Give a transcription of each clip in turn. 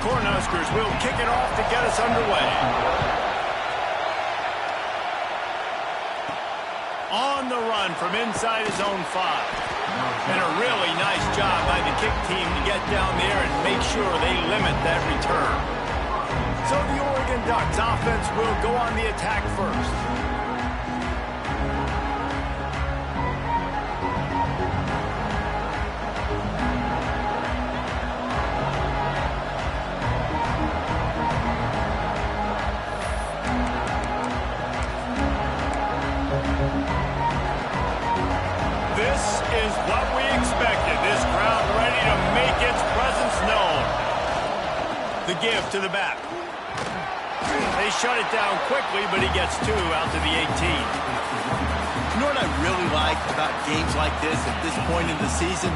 Cornhuskers will kick it off to get us underway. On the run from inside his own 5. And a really nice job by the kick team to get down there and make sure they limit that return. So the Oregon Ducks offense will go on the attack first. This is what we expected. This crowd ready to make its presence known. The give to the back. They shut it down quickly, but he gets 2 out to the 18. You know what I really like about games like this at this point in the season?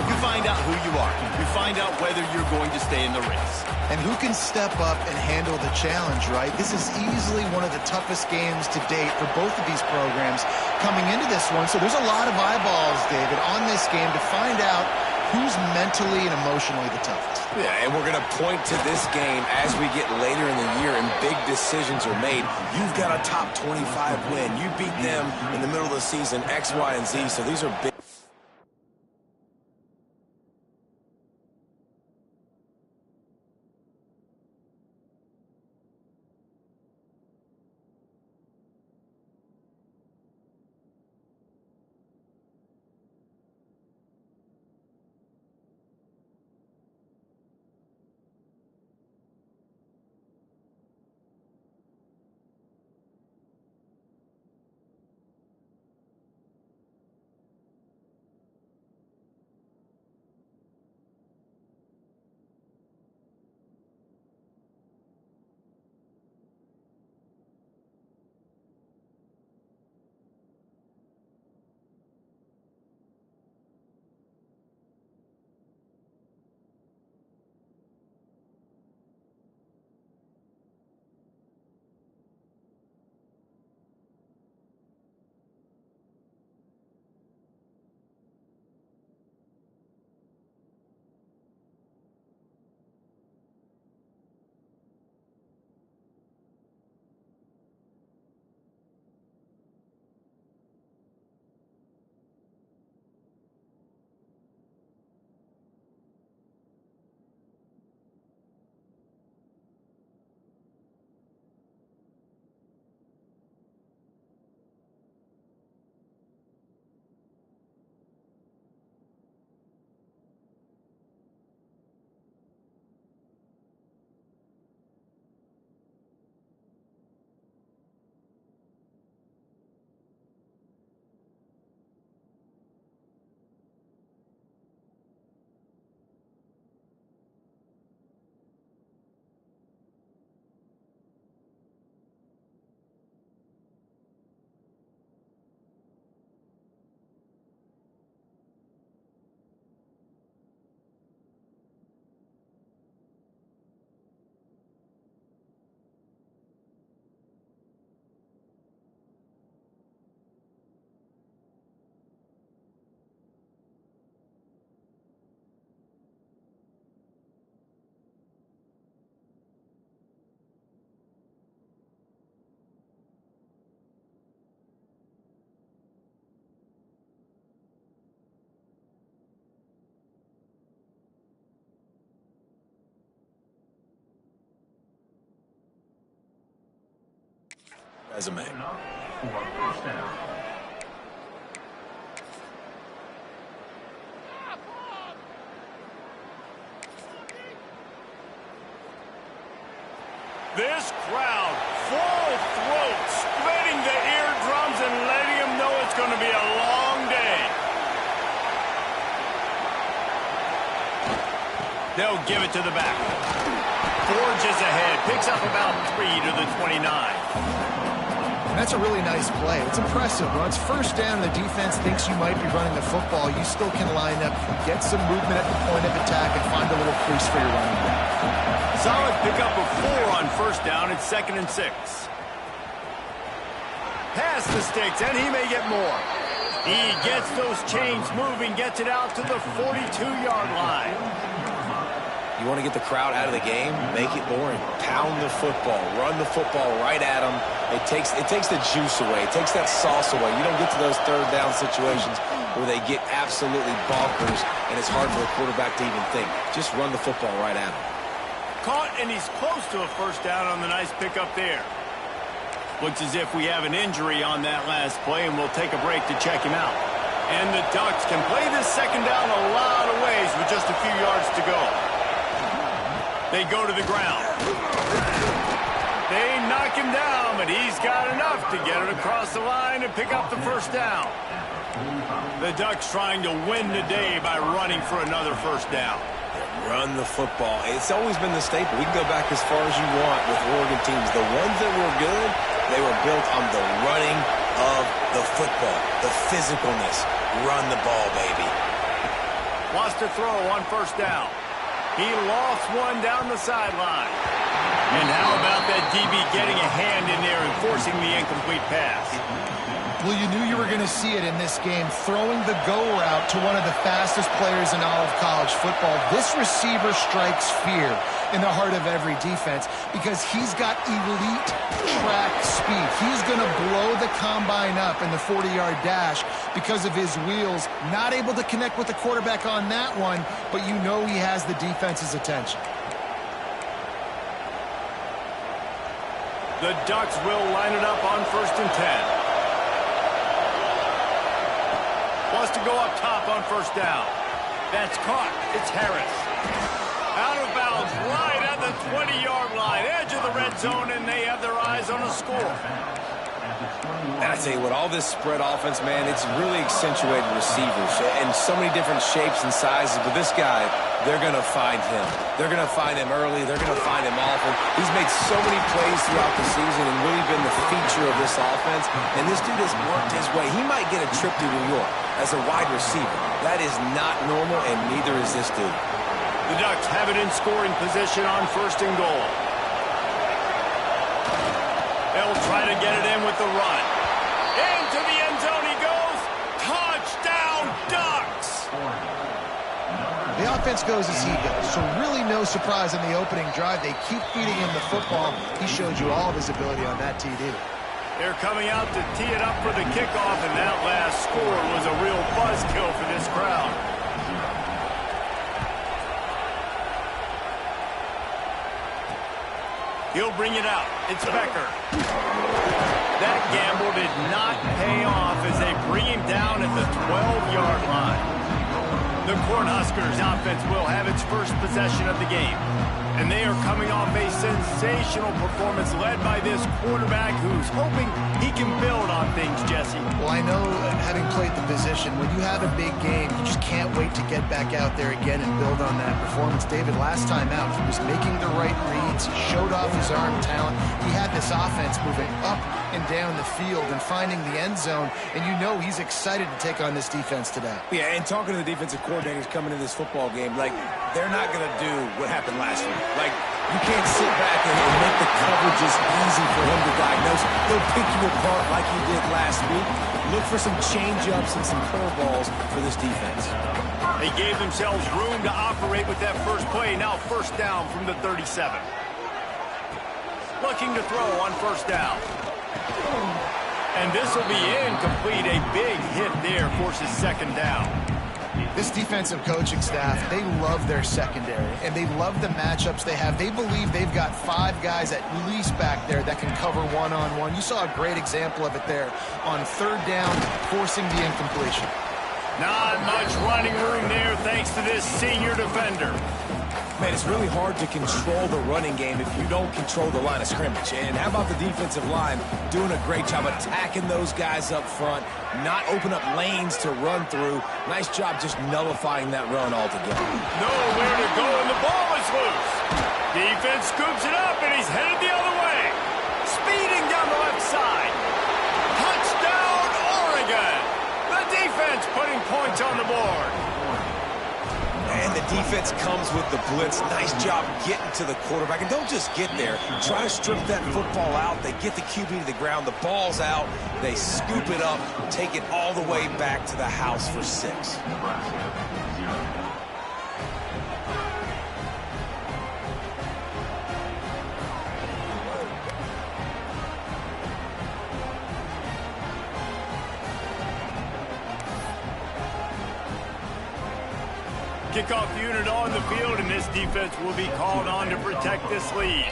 You find out who you are. You find out whether you're going to stay in the race. And who can step up and handle the challenge, right? This is easily one of the toughest games to date for both of these programs coming into this one. So there's a lot of eyeballs, David, on this game to find out who's mentally and emotionally the toughest. Yeah, and we're going to point to this game as we get later in the year and big decisions are made. You've got a top 25 win. You beat them in the middle of the season, X, Y, and Z. So these are big. Resume. This crowd, full throat, splitting the eardrums and letting them know it's going to be a long day. They'll give it to the back. Forges ahead, picks up about 3 to the 29. That's a really nice play. It's impressive. When it's first down and the defense thinks you might be running the football, you still can line up, get some movement at the point of attack, and find a little crease for your running back. Solid pickup of 4 on first down. It's 2nd and 6. Pass the sticks, and he may get more. He gets those chains moving, gets it out to the 42-yard line. You want to get the crowd out of the game? Make it boring. Pound the football. Run the football right at them. It takes the juice away. It takes that sauce away. You don't get to those third down situations where they get absolutely bonkers, and it's hard for a quarterback to even think. Just run the football right at them. Caught, and he's close to a first down on the nice pickup there. Looks as if we have an injury on that last play, and we'll take a break to check him out. And the Ducks can play this second down a lot of ways with just a few yards to go. They go to the ground. They knock him down, but he's got enough to get it across the line and pick up the first down. The Ducks trying to win the day by running for another first down. Run the football. It's always been the staple. We can go back as far as you want with Oregon teams. The ones that were good, they were built on the running of the football, the physicalness. Run the ball, baby. Wants to throw on first down. He lost one down the sideline. And how about that DB getting a hand in there and forcing the incomplete pass? Well, you knew you were going to see it in this game, throwing the go route to one of the fastest players in all of college football. This receiver strikes fear in the heart of every defense because he's got elite track speed. He's going to blow the combine up in the 40-yard dash because of his wheels. Not able to connect with the quarterback on that one, but you know he has the defense's attention. The Ducks will line it up on 1st and 10. Wants to go up top on first down. That's caught. It's Harris. Out of bounds, right at the 20-yard line, edge of the red zone, and they have their eyes on a score. And I tell you what, all this spread offense, man, it's really accentuated receivers and so many different shapes and sizes. But this guy, they're going to find him. They're going to find him early. They're going to find him often. He's made so many plays throughout the season and really been the feature of this offense. And this dude has worked his way. He might get a trip to New York as a wide receiver. That is not normal, and neither is this dude. The Ducks have it in scoring position on 1st and goal. They'll try to get it in with the run. Into the end zone he goes. Touchdown, Ducks! The offense goes as he goes, so really no surprise in the opening drive. They keep feeding him the football. He showed you all of his ability on that TD. They're coming out to tee it up for the kickoff, and that last score was a real buzzkill for this crowd. He'll bring it out. It's Becker. That gamble did not pay off as they bring him down at the 12-yard line. The Cornhuskers offense will have its first possession of the game. And they are coming off a sensational performance led by this quarterback who's hoping he can build on things, Jesse. Well, I know, having played the position, when you have a big game, you just can't wait to get back out there again and build on that performance. David, last time out, he was making the right reads. He showed off his arm talent. He had this offense moving up and down the field and finding the end zone. And you know he's excited to take on this defense today. Yeah, and talking to the defensive coordinators coming into this football game, like, they're not going to do what happened last week. Like, you can't sit back and make the coverages easy for him to diagnose. He'll pick you apart like he did last week. Look for some change-ups and some curveballs for this defense. They gave themselves room to operate with that first play. Now 1st down from the 37. Looking to throw on 1st down. And this will be incomplete. A big hit there forces 2nd down. This defensive coaching staff, they love their secondary, and they love the matchups they have. They believe they've got 5 guys at least back there that can cover one-on-one. You saw a great example of it there on 3rd down, forcing the incompletion. Not much running room there thanks to this senior defender. Man, it's really hard to control the running game if you don't control the line of scrimmage. And how about the defensive line doing a great job attacking those guys up front, not open up lanes to run through. Nice job just nullifying that run altogether. Nowhere to go, and the ball is loose. Defense scoops it up, and he's headed the other way. Speeding down the left side. Touchdown, Oregon. The defense putting points on the board. And the defense comes with the blitz. Nice job getting to the quarterback. And don't just get there. Try to strip that football out. They get the QB to the ground. The ball's out. They scoop it up, take it all the way back to the house for 6. Kickoff unit on the field, and this defense will be called on to protect this lead.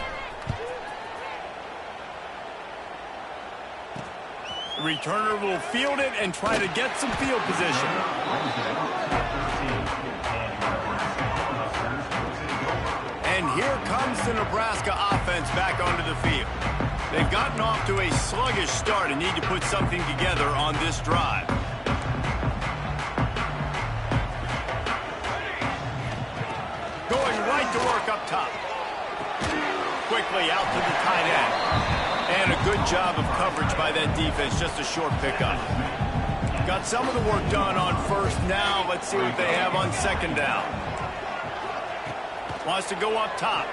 The returner will field it and try to get some field position. And here comes the Nebraska offense back onto the field. They've gotten off to a sluggish start and need to put something together on this drive. Going right to work up top. Quickly out to the tight end. And a good job of coverage by that defense, just a short pickup. Got some of the work done on first. Now let's see what they have on second down. Wants to go up top.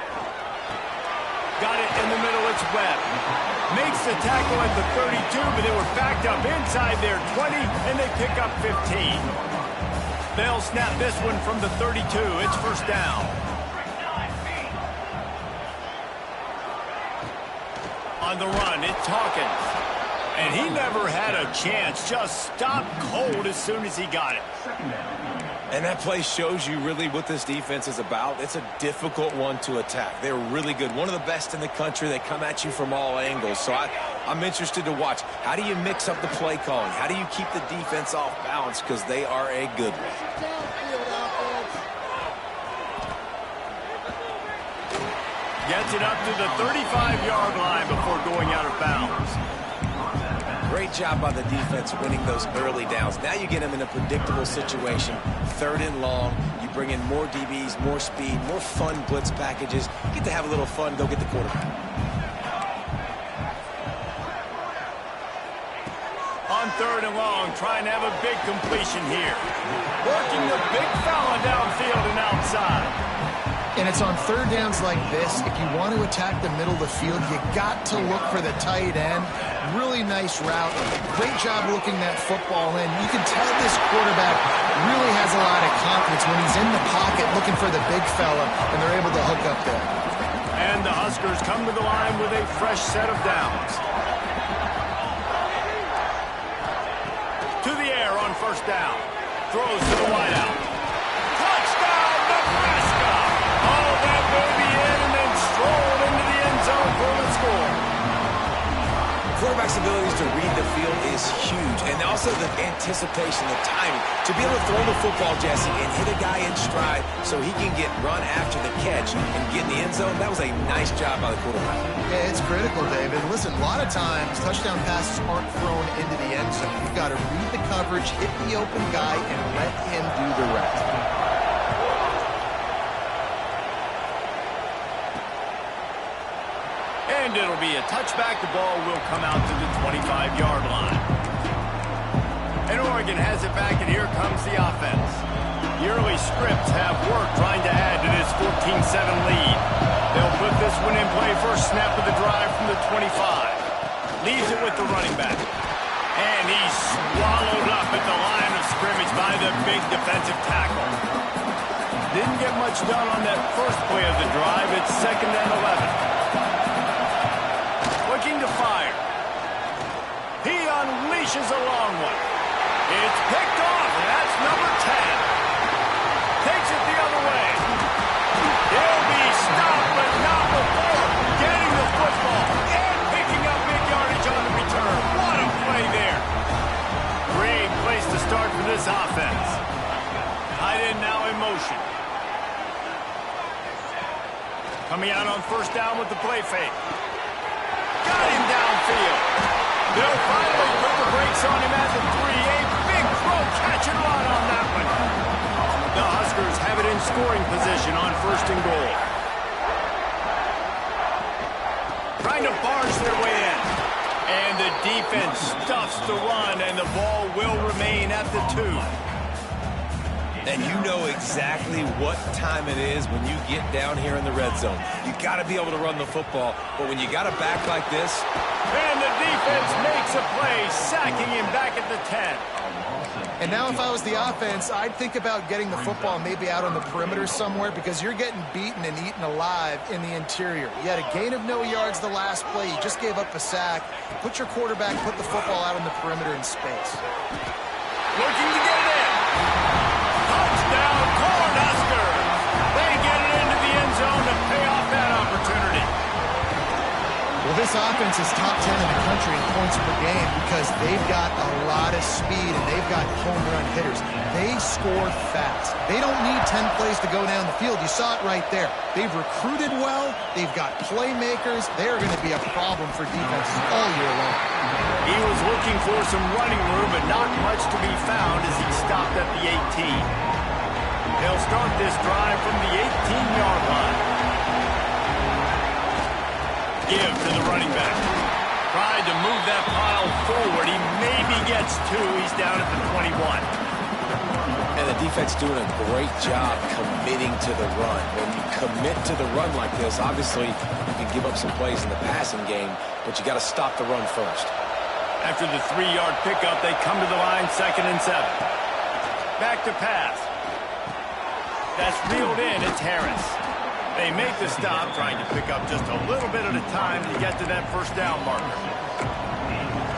Got it in the middle, it's Webb. Makes the tackle at the 32, but they were backed up inside their 20, and they pick up 15. They'll snap this one from the 32. It's first down. On the run, it's Hawkins. And he never had a chance. Just stopped cold as soon as he got it. And that play shows you really what this defense is about. It's a difficult one to attack. They're really good. One of the best in the country. They come at you from all angles. So I'm interested to watch. How do you mix up the play calling? How do you keep the defense off balance? Because they are a good one. Gets it up to the 35-yard line before going out of bounds. Great job by the defense winning those early downs. Now you get them in a predictable situation. 3rd and long. You bring in more DBs, more speed, more fun blitz packages. You get to have a little fun. Go get the quarterback. On 3rd and long, trying to have a big completion here. Working the big fella downfield and outside. And it's on 3rd downs like this. If you want to attack the middle of the field, you got to look for the tight end. Really nice route. Great job looking that football in. You can tell this quarterback really has a lot of confidence when he's in the pocket looking for the big fella, and they're able to hook up there. And the Huskers come to the line with a fresh set of downs. To the air on first down. Throws to the wideout. Touchdown, Nebraska! All that baby in and then strolled into the end zone for the score. Quarterback's abilities to read the field is huge, and also the anticipation, the timing. To be able to throw the football, Jesse, and hit a guy in stride so he can get run after the catch and get in the end zone, that was a nice job by the quarterback. Yeah, it's critical, David. Listen, a lot of times touchdown passes aren't thrown into the end zone. You've got to read the coverage, hit the open guy, and let him do the rest. And it'll be a touchback. The ball will come out to the 25-yard line. And Oregon has it back, and here comes the offense. The early scripts have worked trying to add to this 14-7 lead. They'll put this one in play first snap of the drive from the 25. Leaves it with the running back. And he's swallowed up at the line of scrimmage by the big defensive tackle. Didn't get much done on that first play of the drive. It's 2nd and 11. Looking to fire. He unleashes a long one. It's picked off, and that's number 10. Takes it the other way. He'll be stopped, but not before getting the football and picking up big yardage on the return. What a play there. Great place to start for this offense. Tight end now in motion. Coming out on first down with the play fake. Got him downfield. They'll finally put the brakes on him at the 3. A big throw, catch and run on that one. The Huskers have it in scoring position on 1st and goal. Trying to barge their way in. And the defense stuffs the run, and the ball will remain at the 2. And you know exactly what time it is when you get down here in the red zone. You got to be able to run the football, but when you got a back like this. And the defense makes a play, sacking him back at the 10. And now if I was the offense, I'd think about getting the football maybe out on the perimeter somewhere, because you're getting beaten and eaten alive in the interior. You had a gain of no yards the last play. You just gave up a sack. Put your quarterback, put the football out on the perimeter in space. Looking to get it in. Touchdown, Cornhuskers! zone to pay off that opportunity. Well, this offense is top 10 in the country in points per game because they've got a lot of speed and they've got home run hitters. They score fast. They don't need 10 plays to go down the field. You saw it right there. They've recruited well. They've got playmakers. They're going to be a problem for defenses all year long. He was looking for some running room, but not much to be found as he stopped at the 18. They'll start this drive from the 18-yard line. Give to the running back. Tried to move that pile forward. He maybe gets two. He's down at the 21. And the defense doing a great job committing to the run. When you commit to the run like this, obviously you can give up some plays in the passing game, but you got to stop the run first. After the 3-yard pickup, they come to the line, 2nd and 7. Back to pass. That's reeled in. It's Harris. They make the stop, trying to pick up just a little bit at a time to get to that first down marker.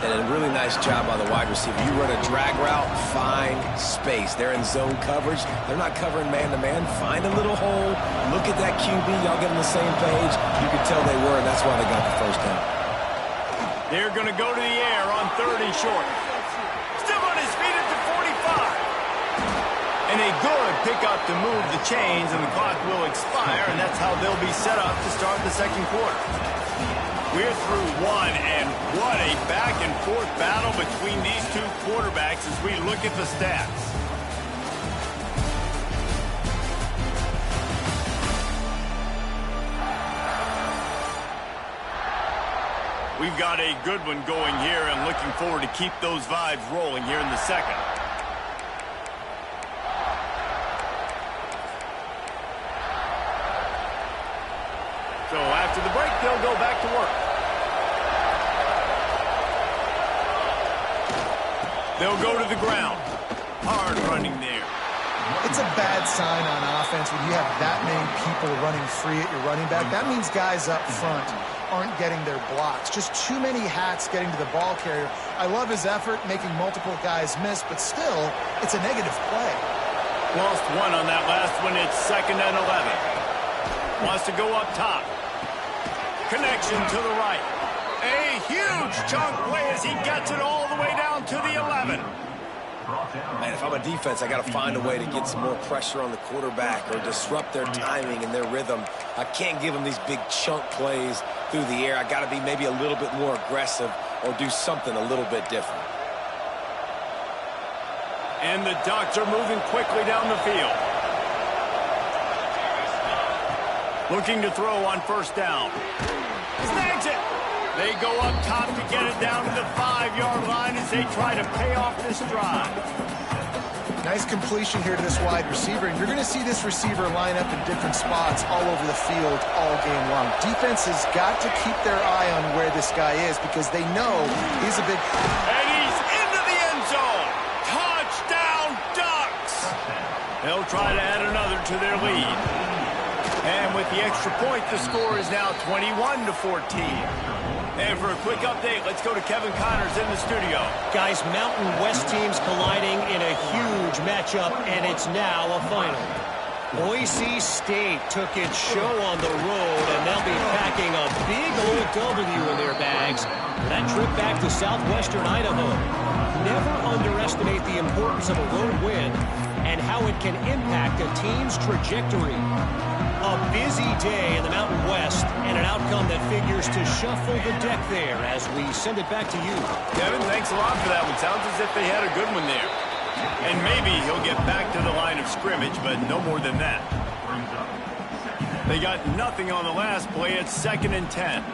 And a really nice job by the wide receiver. You run a drag route, find space. They're in zone coverage. They're not covering man-to-man. Find a little hole. Look at that QB. Y'all get on the same page. You could tell they were, and that's why they got the first down. They're going to go to the air on 3rd and short. Still on his feet at the 45. And a good pickup to move the chains, and the clock will expire, and that's how they'll be set up to start the second quarter. We're through one, and what a back-and-forth battle between these two quarterbacks as we look at the stats. We've got a good one going here, and looking forward to keep those vibes rolling here in the second. So after the break, they'll go back to work. They'll go to the ground. Hard running there. It's a bad sign on offense when you have that many people running free at your running back. That means guys up front aren't getting their blocks. Just too many hats getting to the ball carrier. I love his effort, making multiple guys miss, but still, it's a negative play. Lost one on that last one. It's 2nd and 11. Wants to go up top. Connection to the right. A huge chunk play as he gets it all the way down to the 11. Man, if I'm a defense, I got to find a way to get some more pressure on the quarterback or disrupt their timing and their rhythm. I can't give them these big chunk plays through the air. I got to be maybe a little bit more aggressive or do something a little bit different. And the Ducks are moving quickly down the field. Looking to throw on 1st down. Snags it. They go up top to get it down to the 5-yard line as they try to pay off this drive. Nice completion here to this wide receiver, and you're going to see this receiver line up in different spots all over the field all game long. Defense has got to keep their eye on where this guy is because they know he's a big... And he's into the end zone. Touchdown, Ducks. They'll try to add another to their lead. And with the extra point, the score is now 21-14. And for a quick update, let's go to Kevin Connors in the studio. Guys, Mountain West teams colliding in a huge matchup, and it's now a final. Boise State took its show on the road, and they'll be packing a big old W in their bags for that trip back to southwestern Idaho. Never underestimate the importance of a road win and how it can impact a team's trajectory. A busy day in the Mountain West and an outcome that figures to shuffle the deck there as we send it back to you. Kevin, thanks a lot for that one. Sounds as if they had a good one there. And maybe he'll get back to the line of scrimmage, but no more than that. They got nothing on the last play. It's 2nd and 10.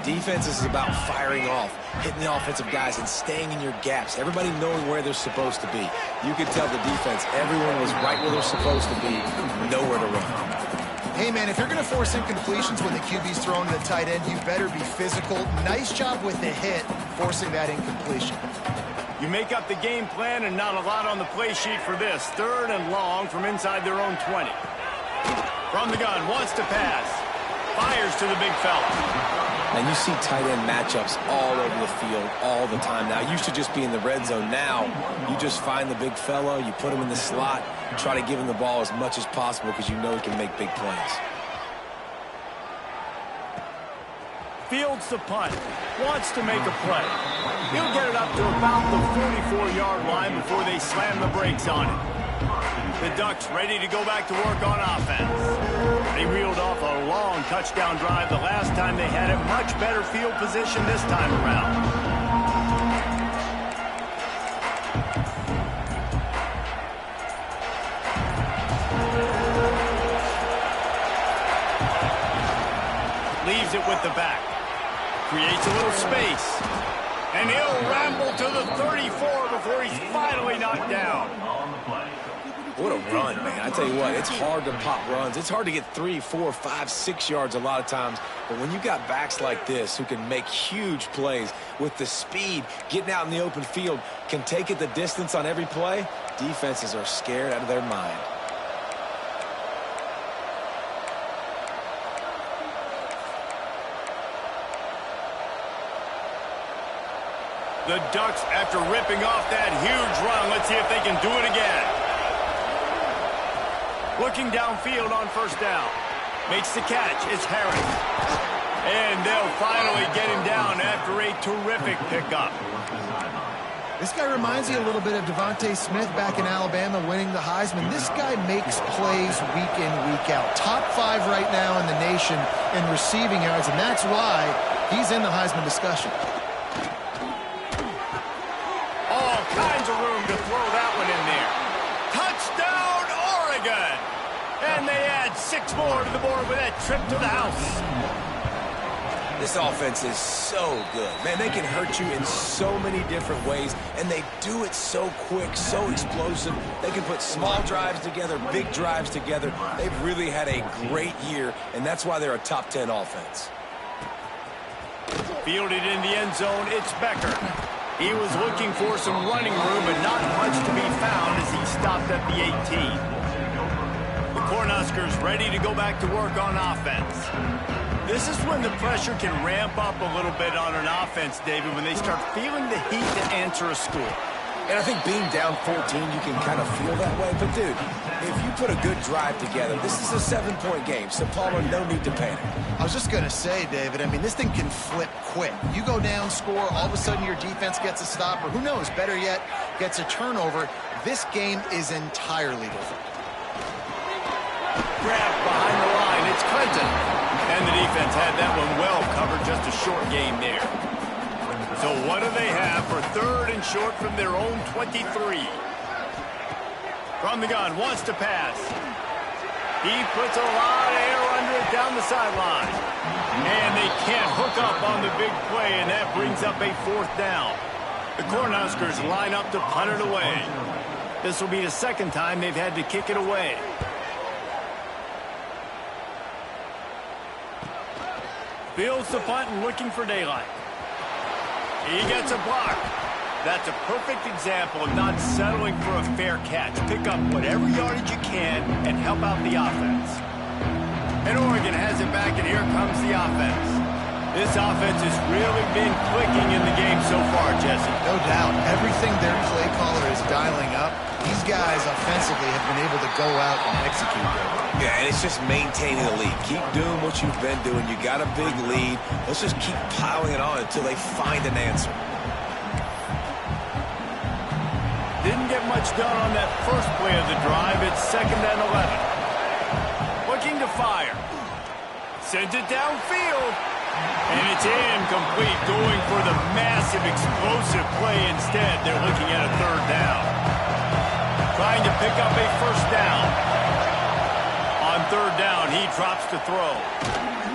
Defense is about firing off, hitting the offensive guys, and staying in your gaps. Everybody knowing where they're supposed to be. You could tell the defense, everyone was right where they're supposed to be, nowhere to run. Hey, man, if you're going to force incompletions when the QB's thrown to the tight end, you better be physical. Nice job with the hit, forcing that incompletion. You make up the game plan and not a lot on the play sheet for this. 3rd and long from inside their own 20. From the gun, wants to pass. Fires to the big fella. And you see tight end matchups all over the field all the time now. Used to just be in the red zone. Now you just find the big fella, you put him in the slot, try to give him the ball as much as possible because you know he can make big plays. Fields the punt. Wants to make a play. He'll get it up to about the 44-yard line before they slam the brakes on it. The Ducks ready to go back to work on offense. They reeled off a long touchdown drive the last time they had it. Much better field position this time around. Leaves it with the back. Creates a little space. And he'll ramble to the 34 before he's finally knocked down. What a run, man. I tell you what, it's hard to pop runs. It's hard to get 3, 4, 5, 6 yards a lot of times. But when you got backs like this who can make huge plays with the speed, getting out in the open field, can take it the distance on every play, defenses are scared out of their mind. The Ducks, after ripping off that huge run, let's see if they can do it again. Looking downfield on first down. Makes the catch. It's Harris. And they'll finally get him down after a terrific pickup. This guy reminds you a little bit of Devontae Smith back in Alabama winning the Heisman. This guy makes plays week in, week out. Top 5 right now in the nation in receiving yards, and that's why he's in the Heisman discussion. All kinds of room to throw that one in there. Touchdown, Oregon! And they add 6 more to the board with that trip to the house. This offense is so good. Man, they can hurt you in so many different ways, and they do it so quick, so explosive. They can put small drives together, big drives together. They've really had a great year, and that's why they're a top 10 offense. Fielded in the end zone, it's Becker. He was looking for some running room, but not much to be found as he stopped at the 18. The Cornhuskers ready to go back to work on offense. This is when the pressure can ramp up a little bit on an offense, David, when they start feeling the heat to answer a score. And I think being down 14, you can kind of feel that way. But, dude, if you put a good drive together, this is a 7-point game, so Palmer, no need to panic. I was just going to say, David, I mean, this thing can flip quick. You go down, score, all of a sudden your defense gets a stop, or who knows, better yet, gets a turnover. This game is entirely different. Grab behind the line, it's Clinton. And the defense had that one well covered, just a short gain there. So what do they have for 3rd and short from their own 23? From the gun, wants to pass. He puts a lot of air under it down the sideline. And they can't hook up on the big play, and that brings up a 4th down. The Cornhuskers line up to punt it away. This will be the 2nd time they've had to kick it away. Fields the punt and looking for daylight. He gets a block. That's a perfect example of not settling for a fair catch. Pick up whatever yardage you can and help out the offense. And Oregon has it back, and here comes the offense. This offense has really been clicking in the game so far, Jesse. No doubt. Everything their play caller is dialing up, these guys offensively have been able to go out and execute. Yeah, and it's just maintaining the lead. Keep doing what you've been doing. You got a big lead. Let's just keep piling it on until they find an answer. Didn't get much done on that first play of the drive. It's 2nd and 11. Looking to fire. Sends it downfield. And it's incomplete, going for the massive explosive play instead. They're looking at a 3rd down. Trying to pick up a 1st down. On 3rd down, he drops to throw.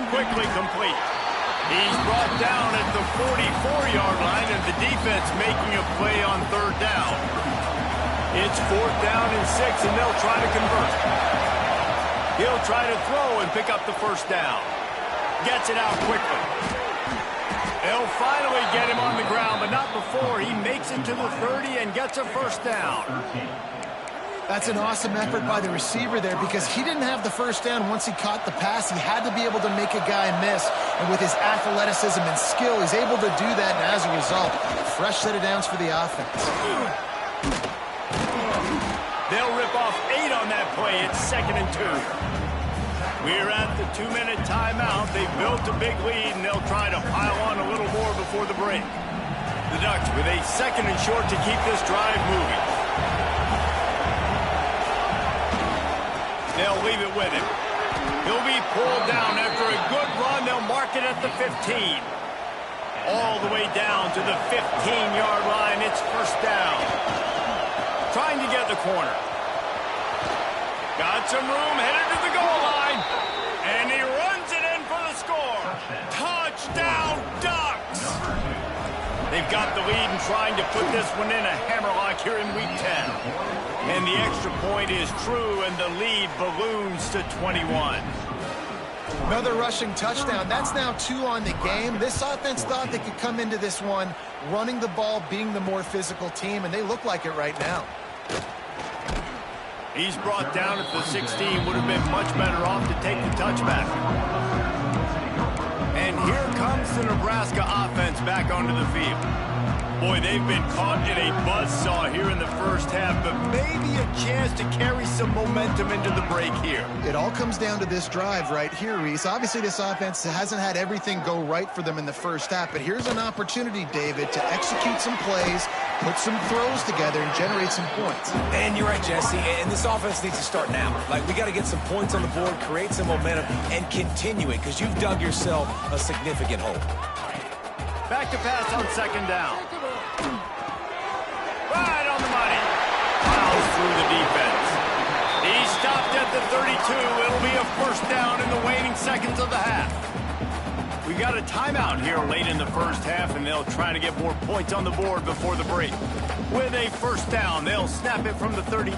Quickly complete. He's brought down at the 44-yard line, and the defense making a play on 3rd down. It's 4th down and 6, and they'll try to convert. He'll try to throw and pick up the 1st down. Gets it out quickly. They'll finally get him on the ground, but not before he makes it to the 30 and gets a 1st down. That's an awesome effort by the receiver there, because he didn't have the 1st down once he caught the pass. He had to be able to make a guy miss, and with his athleticism and skill, he's able to do that, and as a result, fresh set of downs for the offense. They'll rip off 8 on that play. It's 2nd and 2. We're at the 2-minute timeout. They've built a big lead, and they'll try to pile on a little more before the break. The Ducks with a 2nd and short to keep this drive moving. They'll leave it with him. He'll be pulled down after a good run. They'll mark it at the 15. All the way down to the 15-yard line. It's first down. Trying to get the corner. Got some room, headed to the goal line. And he runs it in for the score. Touchdown, Ducks! They've got the lead and trying to put this one in a hammerlock here in Week 10. And the extra point is true, and the lead balloons to 21. Another rushing touchdown. That's now 2 on the game. This offense thought they could come into this one running the ball, being the more physical team, and they look like it right now. He's brought down at the 16. Would have been much better off to take the touchback. And here comes the Nebraska offense back onto the field. Boy, they've been caught in a buzzsaw here in the first half, but maybe a chance to carry some momentum into the break here. It all comes down to this drive right here, Reese. Obviously, this offense hasn't had everything go right for them in the first half, but here's an opportunity, David, to execute some plays, put some throws together, and generate some points. And you're right, Jesse, and this offense needs to start now. Like, we got to get some points on the board, create some momentum, and continue it, because you've dug yourself a significant hole. Back to pass on 2nd down. Right on the money. Plows through the defense. He stopped at the 32. It'll be a first down in the waning seconds of the half. We got a timeout here late in the first half, and they'll try to get more points on the board before the break. With a first down, they'll snap it from the 32.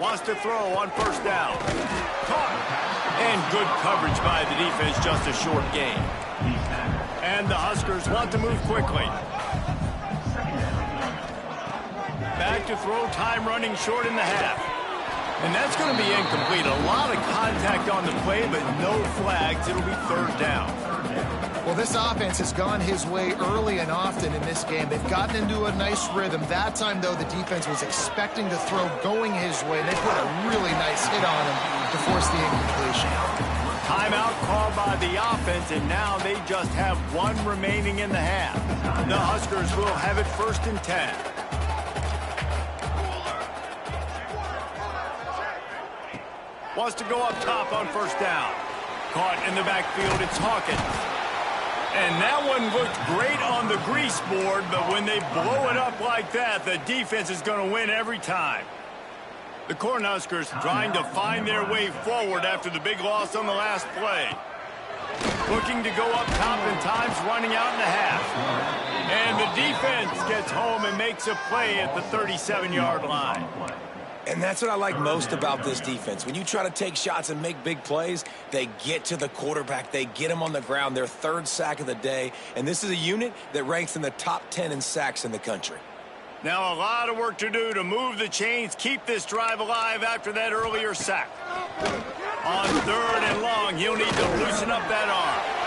Wants to throw on first down. Caught. And good coverage by the defense, just a short gain. And the Huskers want to move quickly. Back to throw, time running short in the half. And that's going to be incomplete. A lot of contact on the play, but no flags. It'll be 3rd down. Well, this offense has gone his way early and often in this game. They've gotten into a nice rhythm. That time, though, the defense was expecting to throw going his way. They put a really nice hit on him to force the incompletion. Timeout called by the offense, and now they just have 1 remaining in the half. The Huskers will have it 1st and 10. Wants to go up top on first down. Caught in the backfield, it's Hawkins. And that one looked great on the grease board, but when they blow it up like that, the defense is going to win every time. The Cornhuskers trying to find their way forward after the big loss on the last play. Looking to go up top in times, running out in the half. And the defense gets home and makes a play at the 37-yard line. And that's what I like most about this defense. When you try to take shots and make big plays, they get to the quarterback. They get him on the ground. Their 3rd sack of the day. And this is a unit that ranks in the top 10 in sacks in the country. Now a lot of work to do to move the chains, keep this drive alive after that earlier sack. On 3rd and long, he'll need to loosen up that arm.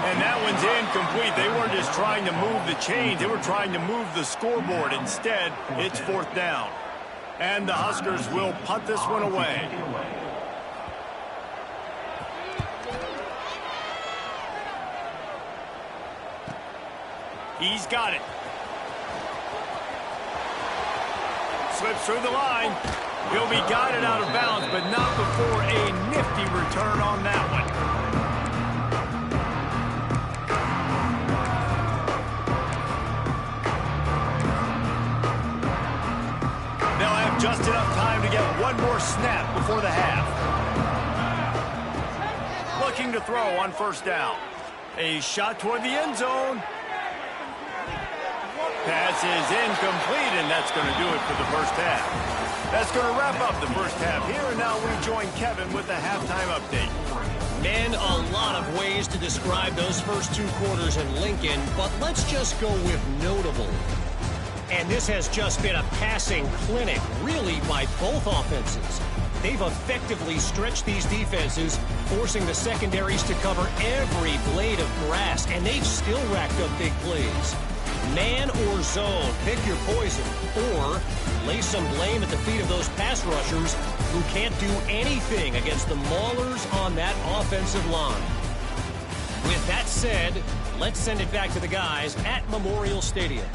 And that one's incomplete. They weren't just trying to move the chains. They were trying to move the scoreboard. Instead, it's 4th down. And the Huskers will punt this one away. He's got it. Slips through the line. He'll be guided out of bounds, but not before a nifty return on that one. Just enough time to get one more snap before the half. Looking to throw on first down. A shot toward the end zone. Pass is incomplete, and that's going to do it for the first half. That's going to wrap up the first half here, and now we join Kevin with the halftime update. Man, a lot of ways to describe those first 2 quarters in Lincoln, but let's just go with notable. And this has just been a passing clinic, really, by both offenses. They've effectively stretched these defenses, forcing the secondaries to cover every blade of grass, and they've still racked up big plays. Man or zone, pick your poison. Or lay some blame at the feet of those pass rushers who can't do anything against the maulers on that offensive line. With that said, let's send it back to the guys at Memorial Stadium.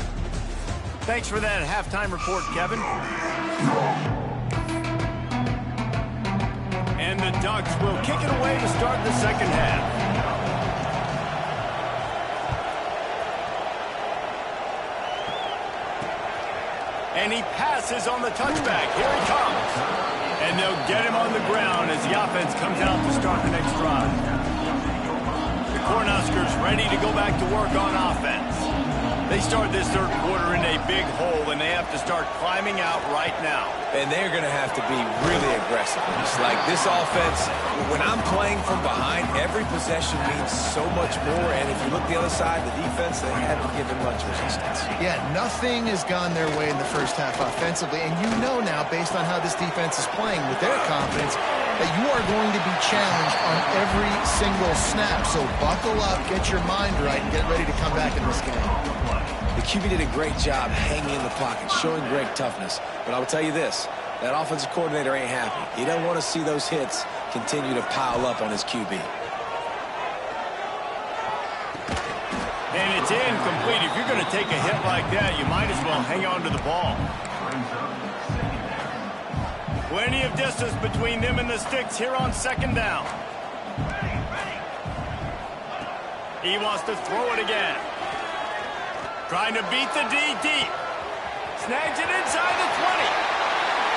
Thanks for that halftime report, Kevin. And the Ducks will kick it away to start the second half. And he passes on the touchback. Here he comes. And they'll get him on the ground as the offense comes out to start the next drive. The Cornhuskers ready to go back to work on offense. They start this third quarter in a big hole, and they have to start climbing out right now. And they're going to have to be really aggressive. It's like this offense, when I'm playing from behind, every possession means so much more. And if you look the other side, the defense, they haven't given much resistance. Yeah, nothing has gone their way in the first half offensively. And you know now, based on how this defense is playing with their confidence, that you are going to be challenged on every single snap. So buckle up, get your mind right, and get ready to come back in this game. The QB did a great job hanging in the pocket, showing great toughness. But I will tell you this, that offensive coordinator ain't happy. He doesn't want to see those hits continue to pile up on his QB. And it's incomplete. If you're going to take a hit like that, you might as well hang on to the ball. Plenty of distance between them and the sticks here on second down. He wants to throw it again. Trying to beat the D deep. Snags it inside the 20.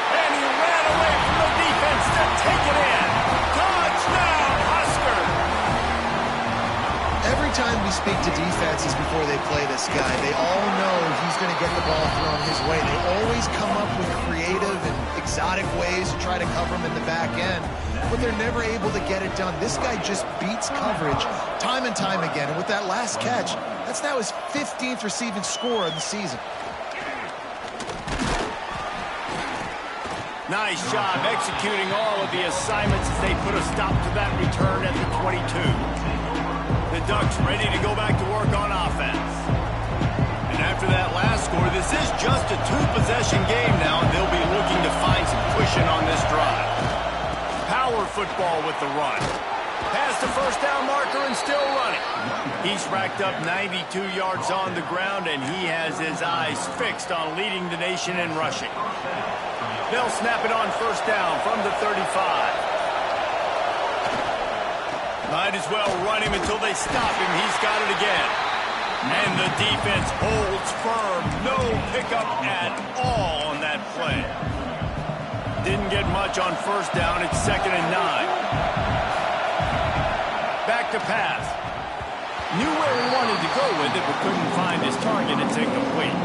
And he ran away from the defense to take it in. Touchdown, Husker! Every time we speak to defenses before they play this guy, they all know he's going to get the ball thrown his way. They always come up with creative and exotic ways to try to cover him in the back end, but they're never able to get it done. This guy just beats coverage time and time again. And with that last catch, that's now his 15th receiving score of the season. Nice job executing all of the assignments as they put a stop to that return at the 22. The Ducks ready to go back to work on offense. And after that last score, this is just a two-possession game now, and they'll be looking to find some cushion on this drive. Power football with the run. Past the first down marker and still running. He's racked up 92 yards on the ground, and he has his eyes fixed on leading the nation in rushing. They'll snap it on first down from the 35. Might as well run him until they stop him. He's got it again. And the defense holds firm. No pickup at all on that play. Didn't get much on first down. It's 2nd and 9. Back to pass. Knew where he wanted to go with it, but couldn't find his target. It's incomplete.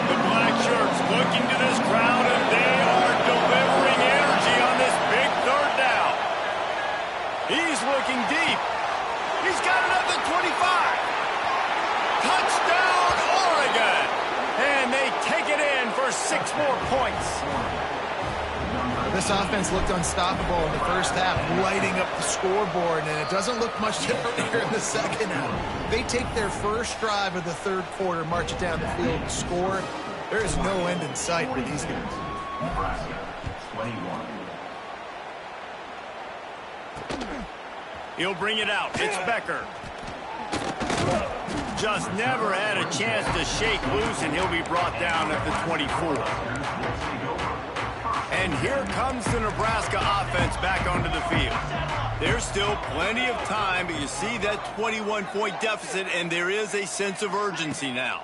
The black shirts looking to this crowd, and they are delivering energy on this big third down. He's looking deep. He's got it at the 25. Touchdown, Oregon. And they take it in for 6 more points. This offense looked unstoppable in the first half, lighting up the scoreboard, and it doesn't look much different here in the second half. They take their first drive of the third quarter, march it down the field, and score. There is no end in sight for these guys. He'll bring it out. It's Becker. Just never had a chance to shake loose, and he'll be brought down at the 24. And here comes the Nebraska offense back onto the field. There's still plenty of time, but you see that 21-point deficit, and there is a sense of urgency now.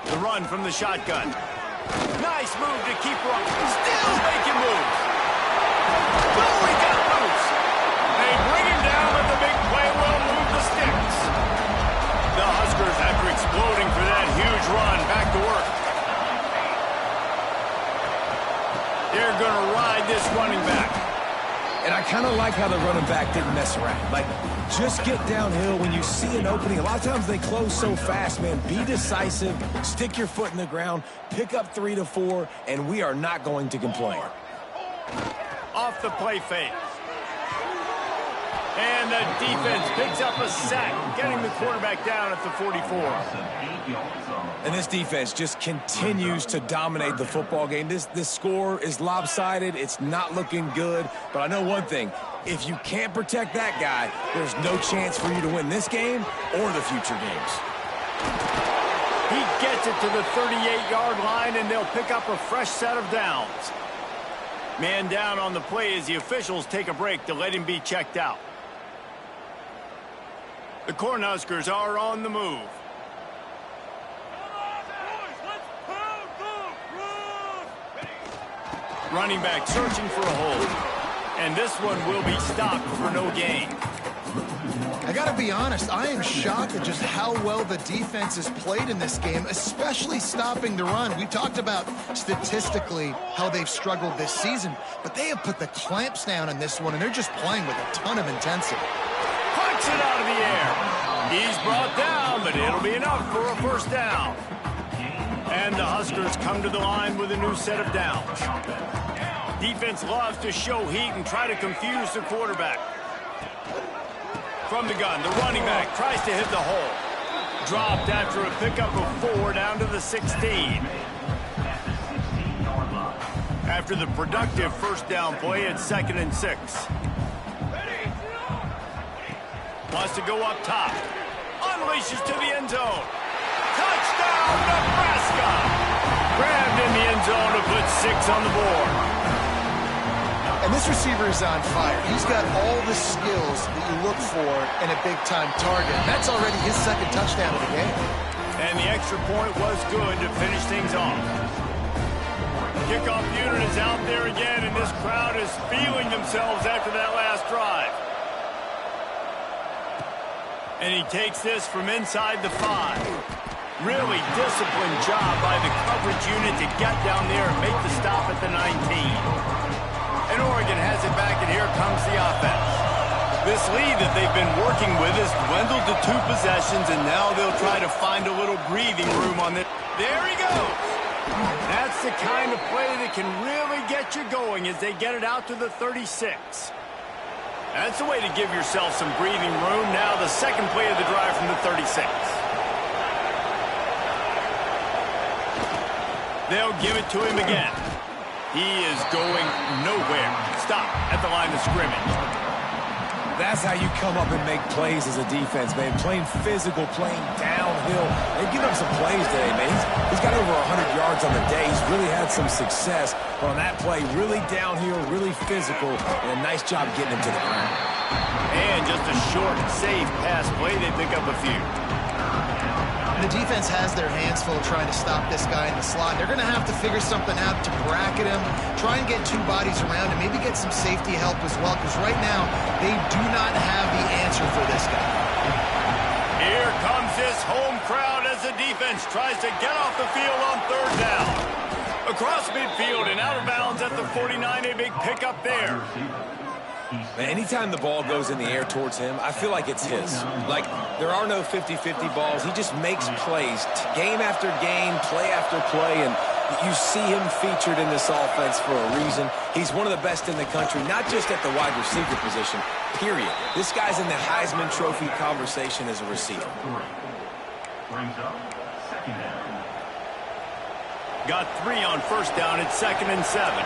The run from the shotgun. Nice move to keep running. Still making moves. Oh, he got loose. They bring him down, but the big play will move the sticks. The Huskers, after exploding for that huge run, back to work. They're going to ride this running back. And I kind of like how the running back didn't mess around. Like, just get downhill when you see an opening. A lot of times they close so fast, man. Be decisive, stick your foot in the ground, pick up 3 to 4, and we are not going to complain. Off the play fake. And the defense picks up a sack, getting the quarterback down at the 44. And this defense just continues to dominate the football game. This score is lopsided. It's not looking good. But I know one thing. If you can't protect that guy, there's no chance for you to win this game or the future games. He gets it to the 38-yard line, and they'll pick up a fresh set of downs. Man down on the play as the officials take a break to let him be checked out. The Cornhuskers are on the move. Running back searching for a hold. And this one will be stopped for no gain. I got to be honest, I am shocked at just how well the defense has played in this game, especially stopping the run. We talked about statistically how they've struggled this season, but they have put the clamps down in this one, and they're just playing with a ton of intensity. Punch it out of the air. He's brought down, but it'll be enough for a first down. And the Huskers come to the line with a new set of downs. Defense loves to show heat and try to confuse the quarterback. From the gun, the running back tries to hit the hole. Dropped after a pickup of 4 down to the 16. After the productive first down play, it's 2nd and 6. Wants to go up top. Unleashes to the end zone. Touchdown, Nebraska! Grabbed in the end zone to put 6 on the board. And this receiver is on fire. He's got all the skills that you look for in a big-time target. That's already his 2nd touchdown of the game. And the extra point was good to finish things off. Kickoff unit is out there again, and this crowd is feeling themselves after that last drive. And he takes this from inside the 5. Really disciplined job by the coverage unit to get down there and make the stop at the 19. And Oregon has it back, and here comes the offense. This lead that they've been working with has dwindled to 2 possessions, and now they'll try to find a little breathing room on this. There he goes. That's the kind of play that can really get you going as they get it out to the 36. That's the way to give yourself some breathing room. Now the second play of the drive from the 36. They'll give it to him again. He is going nowhere. Stop at the line of scrimmage. That's how you come up and make plays as a defense, man. Playing physical, playing downhill. They've given him some plays today, man. He's got over 100 yards on the day. He's really had some success. But on that play, really downhill, really physical, and a nice job getting him to the ground. And just a short, safe pass play. They pick up a few. The defense has their hands full trying to stop this guy in the slot. They're going to have to figure something out to bracket him, try and get 2 bodies around him, maybe get some safety help as well, because right now they do not have the answer for this guy. Here comes this home crowd as the defense tries to get off the field on 3rd down. Across midfield and out of bounds at the 49, a big pickup there. Man, anytime the ball goes in the air towards him, I feel like it's his. Like, there are no 50-50 balls. He just makes plays, game after game, play after play, and you see him featured in this offense for a reason. He's one of the best in the country, not just at the wide receiver position, period. This guy's in the Heisman Trophy conversation as a receiver. Got 3 on first down. It's 2nd and 7.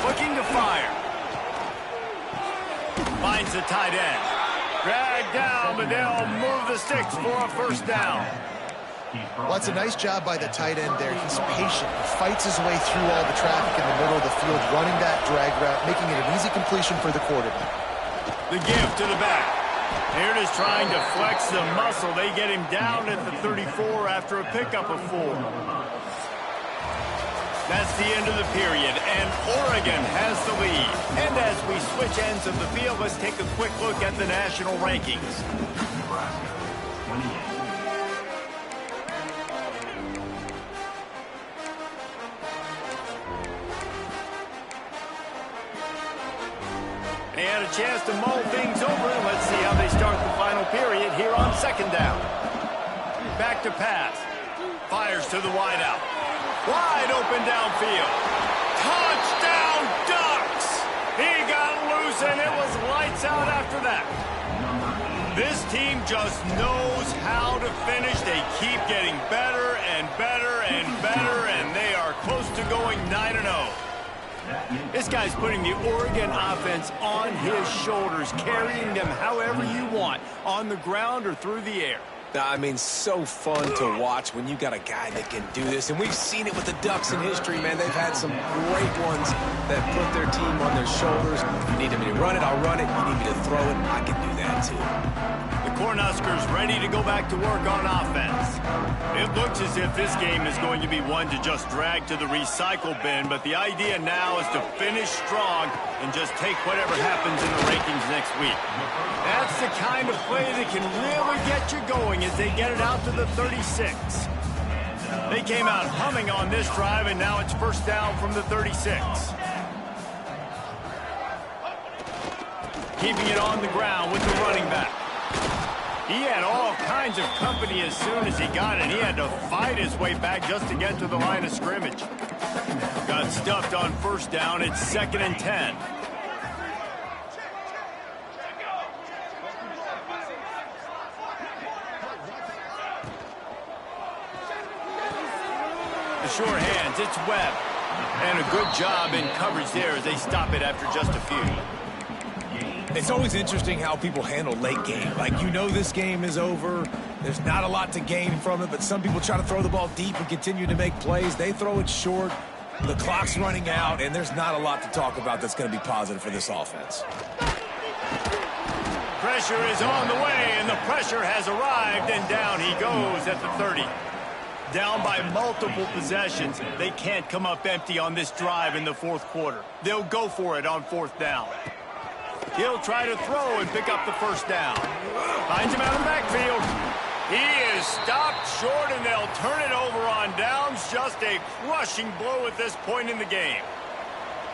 Looking to fire. Finds the tight end. Dragged down, but they'll move the sticks for a first down. Well, it's a nice job by the tight end there. He's patient. He fights his way through all the traffic in the middle of the field, running that drag route, making it an easy completion for the quarterback. The give to the back. Here it is trying to flex the muscle. They get him down at the 34 after a pickup of 4. That's the end of the period, and Oregon has the lead. And as we switch ends of the field, let's take a quick look at the national rankings. They had a chance to mull things over. Let's see how they start the final period here on 2nd down. Back to pass. Fires to the wideout. Wide open downfield. Touchdown, Ducks! He got loose team just knows how to finish. They keep getting better and better and better, and they are close to going 9-0. This guy's putting the Oregon offense on his shoulders, carrying them however you want, on the ground or through the air. I mean, so fun to watch when you got a guy that can do this. And we've seen it with the Ducks in history, man. They've had some great ones that put their team on their shoulders. You need me to run it, I'll run it. You need me to throw it, I can do that too. The Cornhuskers ready to go back to work on offense. It looks as if this game is going to be one to just drag to the recycle bin, but the idea now is to finish strong and just take whatever happens in the rankings next week. That's the kind of play that can really get you going as they get it out to the 36. They came out humming on this drive, and now it's first down from the 36. Keeping it on the ground with the running back. He had all kinds of company as soon as he got it. He had to fight his way back just to get to the line of scrimmage. Got stuffed on first down. It's 2nd and 10. The short hands, it's Webb. And a good job in coverage there as they stop it after just a few. It's always interesting how people handle late game. Like, you know this game is over. There's not a lot to gain from it, but some people try to throw the ball deep and continue to make plays. They throw it short. The clock's running out, and there's not a lot to talk about that's going to be positive for this offense. Pressure is on the way, and the pressure has arrived, and down he goes at the 30. Down by multiple possessions. They can't come up empty on this drive in the fourth quarter. They'll go for it on fourth down. He'll try to throw and pick up the first down. Finds him out in the backfield. He is stopped short, and they'll turn it over on downs. Just a crushing blow at this point in the game.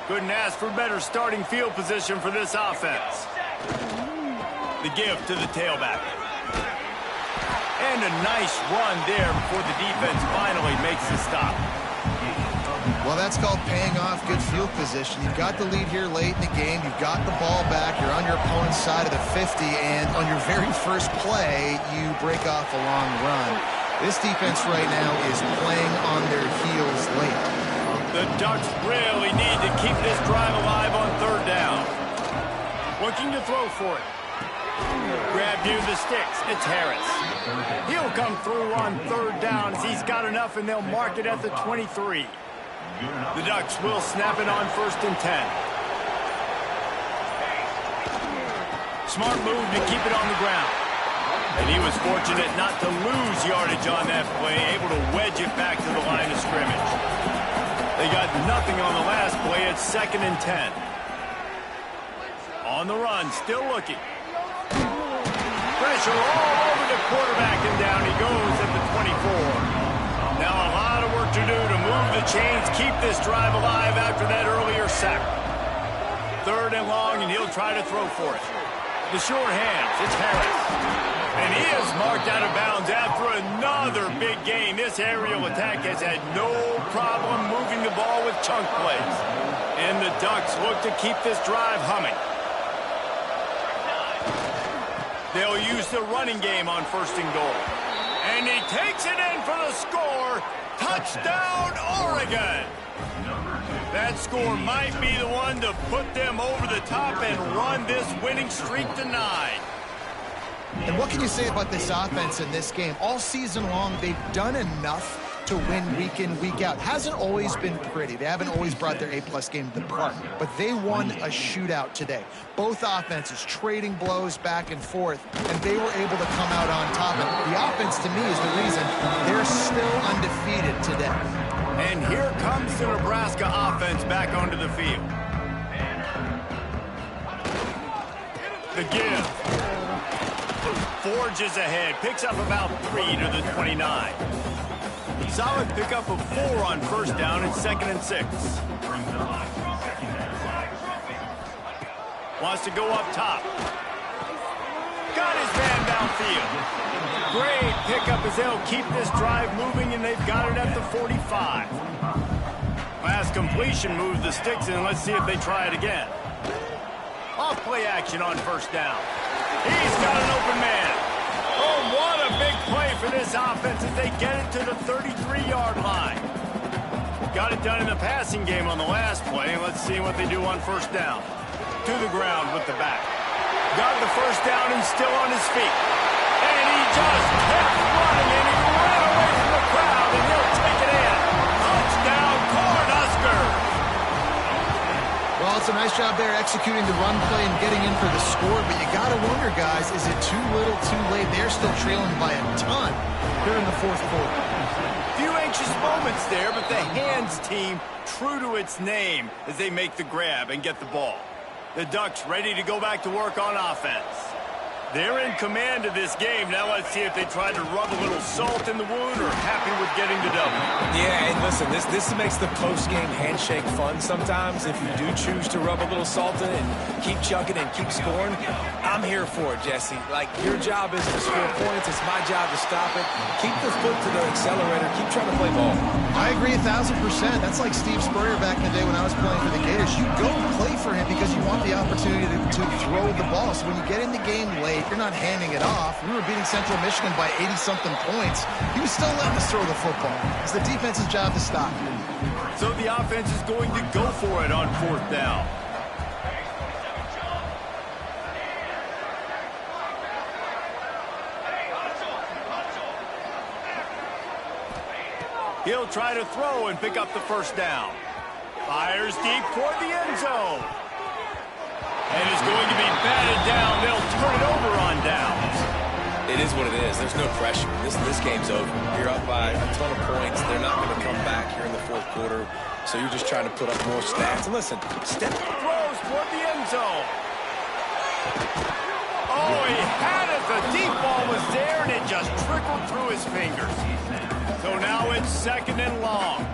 Couldn't ask for better starting field position for this offense. The give to the tailback. And a nice run there before the defense finally makes the stop. Well, that's called paying off good field position. You've got the lead here late in the game. You've got the ball back. You're on your opponent's side of the 50, and on your very first play, you break off a long run. This defense right now is playing on their heels late. The Ducks really need to keep this drive alive on third down. Looking to throw for it. Grab near the sticks. It's Harris. He'll come through on third down as he's got enough, and they'll mark it at the 23. The Ducks will snap it on 1st and 10. Smart move to keep it on the ground. And he was fortunate not to lose yardage on that play, able to wedge it back to the line of scrimmage. They got nothing on the last play. It's 2nd and 10. On the run, still looking. Pressure all over the quarterback, and down he goes at the 24. Now a lot of work to do to move the chains, keep this drive alive after that earlier sack. 3rd and long, and he'll try to throw for it. The short hands, it's Harris. And he is marked out of bounds after another big gain. This aerial attack has had no problem moving the ball with chunk plays. And the Ducks look to keep this drive humming. They'll use the running game on 1st and goal. And he takes it in for the score. Touchdown, Oregon. That score might be the one to put them over the top and run this winning streak to 9. And what can you say about this offense in this game? All season long, they've done enough to win week in, week out. Hasn't always been pretty. They haven't always brought their A-plus game to the park, but they won a shootout today. Both offenses trading blows back and forth, and they were able to come out on top. And the offense, to me, is the reason they're still undefeated today. And here comes the Nebraska offense back onto the field. The give. Forges ahead, picks up about 3 to the 29. Solid pickup of 4 on 1st down and 2nd and 6. Wants to go up top. Got his man downfield. Great pickup as they'll keep this drive moving, and they've got it at the 45. Last completion moves the sticks, and let's see if they try it again. Off play action on 1st down. He's got an open man. what a big play for this offense as they get it to the 33-yard line. Got it done in the passing game on the last play, and let's see what they do on first down. To the ground with the back. Got the first down and still on his feet. And he just kept running, and he ran away from the crowd, and he'll take it in. Touchdown, Cornhuskers! Well, it's a nice job there executing the run play and getting in for the score, but you got to wonder, guys, is it too little, too late? They're still trailing by a ton here in the fourth quarter. Few anxious moments there, but the Hands team true to its name as they make the grab and get the ball. The Ducks ready to go back to work on offense. They're in command of this game. Now let's see if they try to rub a little salt in the wound or happy with getting the W. Yeah, and listen, this makes the post-game handshake fun sometimes. If you do choose to rub a little salt in and keep chucking and keep scoring, I'm here for it, Jesse. Like, your job is to score points. It's my job to stop it. Keep the foot to the accelerator. Keep trying to play ball. I agree 1,000%. That's like Steve Spurrier back in the day when I was playing for the Gators. You go play for him because you want the opportunity to throw the ball. So when you get in the game late, you're not handing it off. We were beating Central Michigan by 80-something points. He was still letting us throw the football. It's the defense's job to stop. So the offense is going to go for it on fourth down. He'll try to throw and pick up the first down. Fires deep toward the end zone. And is going to be batted down. They'll turn it over on downs. It is what it is. There's no pressure. This game's over. You're up by a ton of points. They're not going to come back here in the fourth quarter. So you're just trying to put up more stats. And listen, step Throws toward the end zone. Oh, he had it. The deep ball was there, and it just trickled through his fingers. So now it's second and long.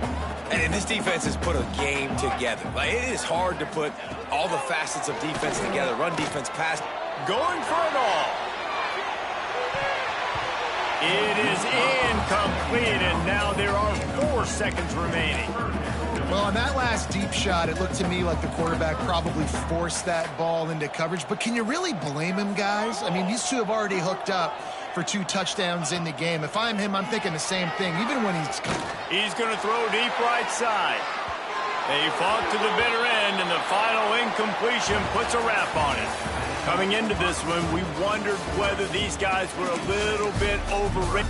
And this defense has put a game together. Like, it is hard to put all the facets of defense together. Run defense, pass. Going for it all. It is incomplete, and now there are 4 seconds remaining. Well, on that last deep shot, it looked to me like the quarterback probably forced that ball into coverage. But can you really blame him, guys? I mean, these two have already hooked up for 2 touchdowns in the game. If I'm him, I'm thinking the same thing, even when he's... He's going to throw deep right side. They fought to the bitter end, and the final incompletion puts a wrap on it. Coming into this one, we wondered whether these guys were a little bit overrated.